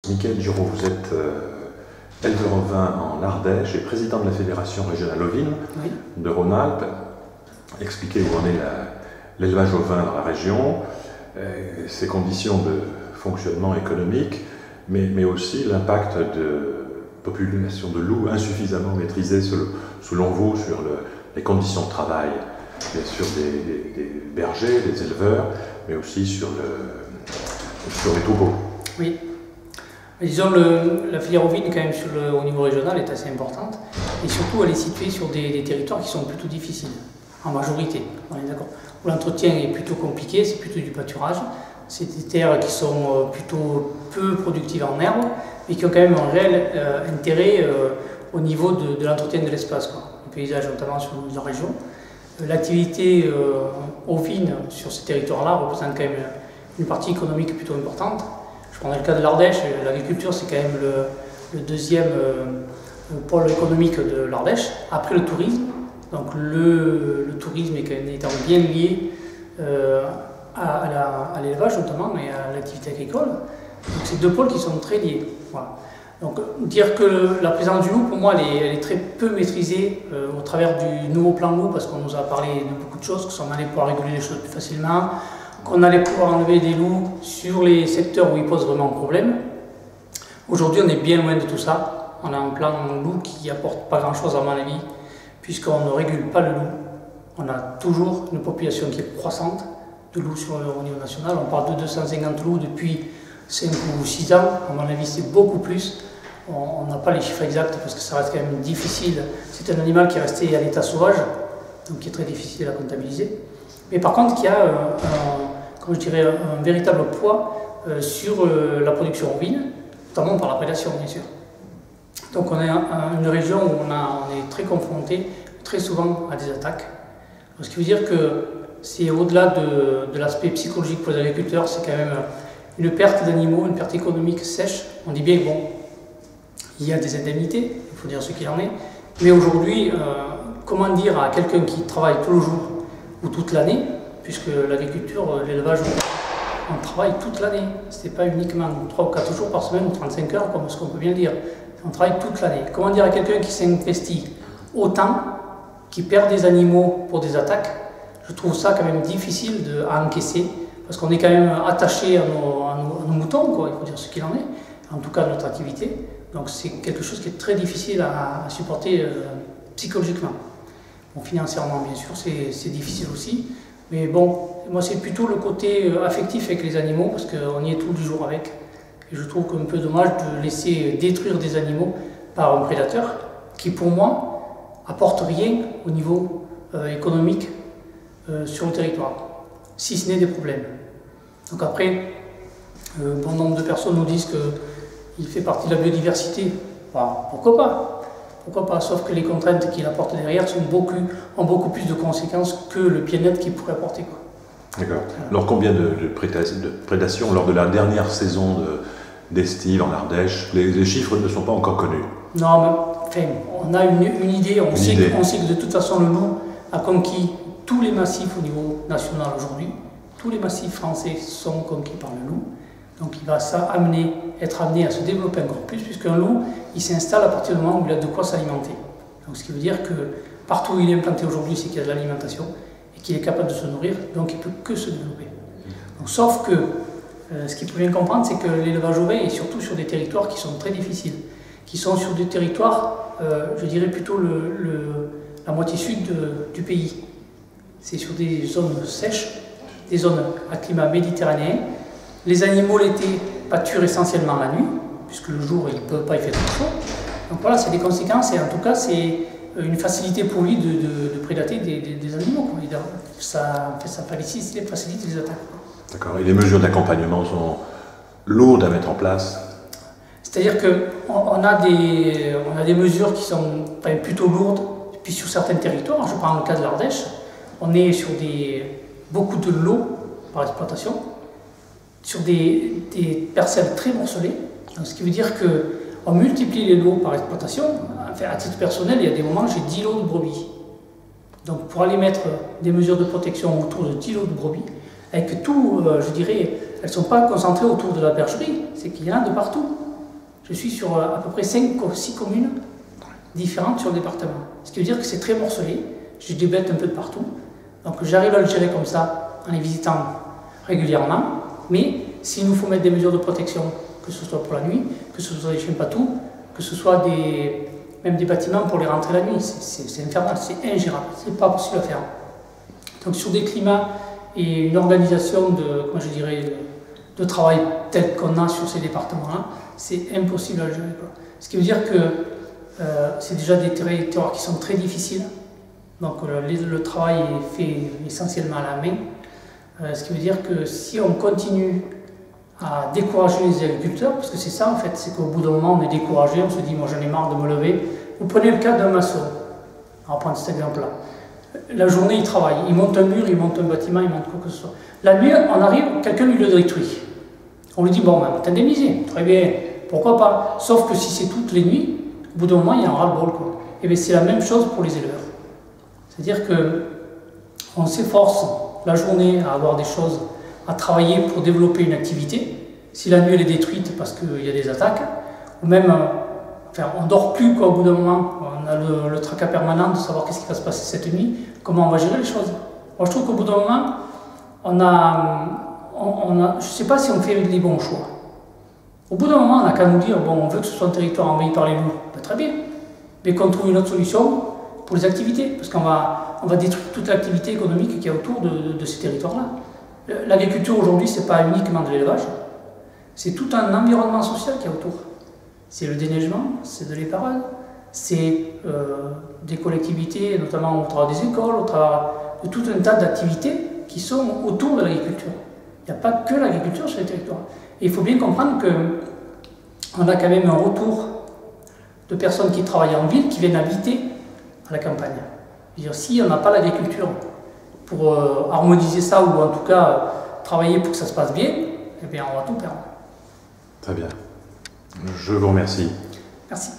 Michael Giraud, vous êtes éleveur ovin en Ardèche et président de la Fédération régionale ovine de Rhône-Alpes. Expliquez où en est l'élevage ovin dans la région, ses conditions de fonctionnement économique, mais aussi l'impact de population de loups insuffisamment maîtrisée selon vous sur les conditions de travail, bien sûr des bergers, des éleveurs, mais aussi sur les troupeaux. Oui. Disons, la filière ovine, quand même, au niveau régional, est assez importante. Et surtout, elle est située sur des territoires qui sont plutôt difficiles, en majorité. On est d'accord. Où l'entretien est plutôt compliqué, c'est plutôt du pâturage. C'est des terres qui sont plutôt peu productives en herbe, mais qui ont quand même un réel intérêt au niveau de l'entretien de l'espace, le paysage, notamment sur nos régions. L'activité ovine sur ces territoires-là représente quand même une partie économique plutôt importante. Je prendrai le cas de l'Ardèche. L'agriculture, c'est quand même le deuxième pôle économique de l'Ardèche, après le tourisme. Donc le tourisme étant bien lié à l'élevage notamment, mais à l'activité agricole. Donc c'est deux pôles qui sont très liés. Voilà. Donc dire que la présence du loup, pour moi, elle est très peu maîtrisée au travers du nouveau plan loup, parce qu'on nous a parlé de beaucoup de choses, qu'on allait pouvoir réguler les choses plus facilement, qu'on allait pouvoir enlever des loups sur les secteurs où ils posent vraiment problème. Aujourd'hui, on est bien loin de tout ça. On a un plan loup qui apporte pas grand-chose à mon avis, puisqu'on ne régule pas le loup. On a toujours une population qui est croissante de loups au niveau national. On parle de 250 loups depuis 5 ou 6 ans. À mon avis, c'est beaucoup plus. On n'a pas les chiffres exacts parce que ça reste quand même difficile. C'est un animal qui est resté à l'état sauvage, donc qui est très difficile à comptabiliser. Mais par contre, qui a un véritable poids sur la production ovine, notamment par la prédation, bien sûr. Donc on est une région où on est très confronté, très souvent, à des attaques. Ce qui veut dire que c'est au-delà de l'aspect psychologique pour les agriculteurs, c'est quand même une perte d'animaux, une perte économique sèche. On dit bien que bon, il y a des indemnités, il faut dire ce qu'il en est, mais aujourd'hui, comment dire à quelqu'un qui travaille tout le jour ou toute l'année, puisque l'agriculture, l'élevage, on travaille toute l'année. Ce n'est pas uniquement 3 ou 4 jours par semaine ou 35 heures, comme ce qu'on peut bien dire. On travaille toute l'année. Comment dire à quelqu'un qui s'investit autant, qui perd des animaux pour des attaques, je trouve ça quand même difficile à encaisser, parce qu'on est quand même attaché à nos moutons, il faut dire ce qu'il en est, en tout cas à notre activité. Donc c'est quelque chose qui est très difficile à supporter psychologiquement. Bon, financièrement, bien sûr, c'est difficile aussi. Mais bon, moi c'est plutôt le côté affectif avec les animaux, parce qu'on y est tous les jours avec. Et je trouve un peu dommage de laisser détruire des animaux par un prédateur qui, pour moi, apporte rien au niveau économique sur le territoire, si ce n'est des problèmes. Donc après, bon nombre de personnes nous disent qu'il fait partie de la biodiversité. Enfin, pourquoi pas? Pourquoi pas? Sauf que les contraintes qu'il apporte derrière ont beaucoup plus de conséquences que le bien-être qu'il pourrait apporter. D'accord. Alors combien de prédations lors de la dernière saison d'estive en Ardèche? Les chiffres ne sont pas encore connus. Non, mais enfin, on a une idée. On sait que de toute façon le loup a conquis tous les massifs au niveau national aujourd'hui. Tous les massifs français sont conquis par le loup. Donc il va être amené à se développer encore plus, puisqu'un loup, il s'installe à partir du moment où il a de quoi s'alimenter. Donc ce qui veut dire que partout où il est implanté aujourd'hui, c'est qu'il y a de l'alimentation et qu'il est capable de se nourrir, donc il ne peut que se développer. Donc, sauf que ce qu'il faut bien comprendre, c'est que l'élevage ovin est surtout sur des territoires qui sont très difficiles, qui sont sur des territoires, je dirais plutôt la moitié sud du pays. C'est sur des zones sèches, des zones à climat méditerranéen. Les animaux l'été pâturent essentiellement la nuit, puisque le jour il ne peut pas, il fait trop chaud. Donc voilà, c'est des conséquences et en tout cas c'est une facilité pour lui de prédater des animaux. Ça facilite les attaques. D'accord. Et les mesures d'accompagnement sont lourdes à mettre en place? C'est-à-dire qu'on a des mesures qui sont plutôt lourdes, puis sur certains territoires, je prends le cas de l'Ardèche, on est sur beaucoup de lots par exploitation, sur des parcelles très morcelées, ce qui veut dire qu'on multiplie les lots par exploitation. Enfin, à titre personnel, il y a des moments où j'ai 10 lots de brebis. Donc pour aller mettre des mesures de protection autour de 10 lots de brebis, avec tout, je dirais, elles ne sont pas concentrées autour de la bergerie, c'est qu'il y en a de partout. je suis sur à peu près 5 ou 6 communes différentes sur le département. Ce qui veut dire que c'est très morcelé, j'ai des bêtes un peu de partout. Donc j'arrive à le gérer comme ça, en les visitant régulièrement. Mais s'il nous faut mettre des mesures de protection, que ce soit pour la nuit, que ce soit des chiens patous, que ce soit même des bâtiments pour les rentrer la nuit, c'est infernal, c'est ingérable, c'est pas possible à faire. Donc sur des climats et une organisation de travail tel qu'on a sur ces départements-là, c'est impossible à gérer. Ce qui veut dire que c'est déjà des territoires qui sont très difficiles. Donc le travail est fait essentiellement à la main. Ce qui veut dire que si on continue à décourager les agriculteurs, parce que c'est ça en fait, c'est qu'au bout d'un moment on est découragé, on se dit moi j'en ai marre de me lever. Vous prenez le cas d'un maçon, on va prendre cet exemple-là. La journée il travaille, il monte un mur, il monte un bâtiment, il monte quoi que ce soit. La nuit on arrive, quelqu'un lui le détruit. On lui dit bon ben t'es indemnisé, très bien, pourquoi pas. Sauf que si c'est toutes les nuits, au bout d'un moment il y a un ras-le-bol quoi. Et bien c'est la même chose pour les éleveurs. C'est-à-dire qu'on s'efforce la journée à avoir des choses, à travailler pour développer une activité. Si la nuit elle est détruite parce qu'il y a des attaques, ou même, on ne dort plus quoi, au bout d'un moment, on a le tracas permanent de savoir qu'est-ce qui va se passer cette nuit, comment on va gérer les choses. Moi je trouve qu'au bout d'un moment, je ne sais pas si on fait les bons choix. Au bout d'un moment, on n'a qu'à nous dire, bon, on veut que ce soit un territoire envahi par les loups, ben, très bien, mais qu'on trouve une autre solution pour les activités, parce qu'on va détruire toute l'activité économique qu'il y a autour de ces territoires-là. L'agriculture aujourd'hui, ce n'est pas uniquement de l'élevage, c'est tout un environnement social qu'il y a autour. C'est le déneigement, c'est de l'éparade, c'est des collectivités, notamment au travers des écoles, au travers de tout un tas d'activités qui sont autour de l'agriculture. Il n'y a pas que l'agriculture sur les territoires. Et il faut bien comprendre qu'on a quand même un retour de personnes qui travaillent en ville, qui viennent habiter à la campagne. Je veux dire, si on n'a pas l'agriculture pour harmoniser ça, ou en tout cas travailler pour que ça se passe bien, eh bien on va tout perdre. Très bien. Je vous remercie. Merci.